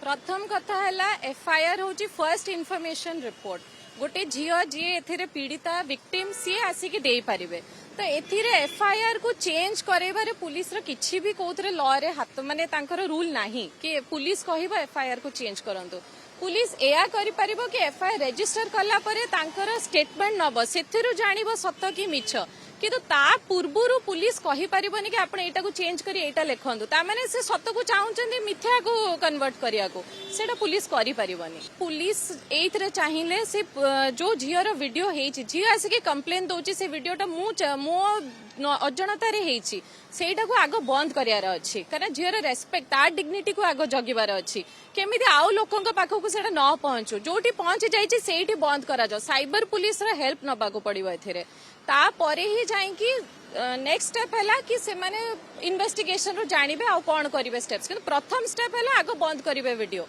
प्रथम कथा है एफआईआर हूँ फर्स्ट इनफॉरमेशन रिपोर्ट गोटे झील जी ए पीड़िता विक्टिम सी आसिक दे पारे तो एफआईआर को चेंज कराइबार पुलिस किसी भी कौन लॉ रे हाथ माने रूल नहीं कि पुलिस कहिबो एफआईआर को चेंज करंतु पुलिस एया करि परिबो कि एफआईआर रजिस्टर कला परे तांकर स्टेटमेंट नब सेथिरु जानिबो सत्य कि मिछ किंतु ता पूर्वरु पुलिस कहि परिबोनी कि आपण एटा को चेंज करी एटा लिखंतु ता माने से सत्य को चाहुचंदी मिथ्या को कन्वर्ट करिया को सेटा पुलिस करि परिबोनी पुलिस एइथरे चाहिले से जो झियर वीडियो हेछि झिय आसी कंप्लेन दोछि से वीडियोटा मो अजनता रे हेछि सेटा को आगो बंद करियार अछि कारण झियर रेस्पेक्ट ता डिग्निटी को आगो जगिबार अछि केमिति आउ लोकंक पाखो को सेटा न पहुंचो जोटी पहुंच जाइछि सेठी बंद करा जाओ साइबर पुलिस रा हेल्प नबा को पड़िबो एथिरे ता परे ही जाइकी नेक्स्ट स्टेप है कि से माने इन्वेस्टिगेशन रो जानिबे आ कोन करिवे स्टेप्स किंतु प्रथम स्टेप है आगो बंद करिवे वीडियो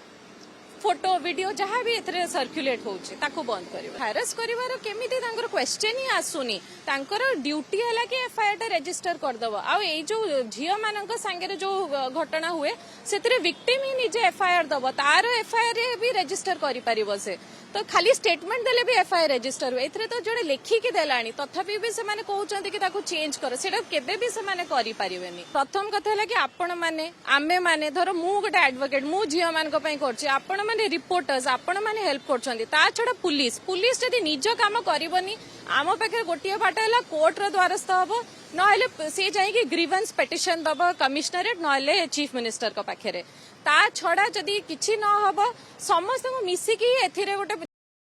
फोटो वीडियो जहाँ भी एथरे सर्कुलेट होउछि ताको बंद करिवे हैरेस करिवार केमिति तांकर क्वेश्चन ही आसुनी तांकर ड्यूटी है कि एफआईआर टा रजिस्टर कर दबो आ ए जो झियो मानक संगे जो घटना हुए सेतरे विक्टिम ही निजे एफआईआर दबो तार एफआईआर भी रजिस्टर करि परिबो से तो खाली स्टेटमेंट देले भी एफआईआर रजिस्टर हुए एथरे तो जड़े लेखिकी देलानी तथापि भी से माने कहउचंती कि ताको चेंज करो सेटा केबे भी से माने करि परिबेनी प्रथम कथा है कि आपण माने आमे माने धरो मु गोटे एडवोकेट मु झियो मानक पई करछि आपण माने रिपोर्टर्स आपण माने हेल्प करछंती ता छडा पुलिस जदी निज काम करिवनी आम पाखे गोटे बाट है कोर्ट रो द्वारस्थ हम ना सी जाइए ग्रीवेंस पिटिशन दब कमिश्नरेट ना चीफ मिनिस्टर को पाखे ता छड़ा जदि किछि न हब समस्त मिसिकी एथिरे गोटे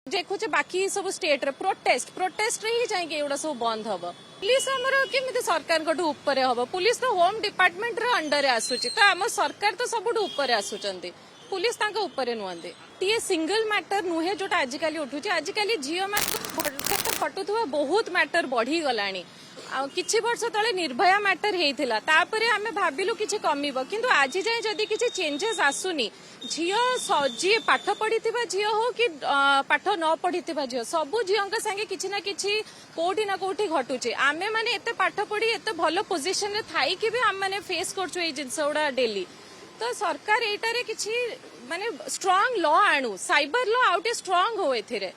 देखुचे बाकी सब स्टेट रे प्रोटेस्ट रे ही जाइए एगुड़ा सब बंद हम पुलिस आमर केमिति सरकार को ऊपर हम पुलिस तो होम डिपार्टमेंट रे अंडर आसुची तो आम सरकार तो सबुठ ऊपर आसुचंती पुलिस तांका ऊपर नुहंती टीए सिंगल मैटर नुहे जोटा आजिकल उठुची आजिकल झील मान फटुवा बहुत मैटर बढ़ी गलानी किछि वर्ष तले निर्भया मैटर हेइथिला तापरे आमे भाबिलु किछि कमिबो किंतु आज जाय जदी किछि चेंजेस आसुनी झियो जी पाठ पढ़िथिबा झियो हो कि पाठ न पढ़िथिबा झियो सबु झियोंका संगे किछि ना किछि कोठी ना कोठी घटुचे आमे माने एते पाठ पढ़ी एते भलो पोजीशन रे थाई कि भी आम माने फेस करछु ए जिंसोडा डेली तो सरकार एटारे किछि माने स्ट्रांग लॉ आणु साइबर लॉ आउटे स्ट्रांग हो एथिरे।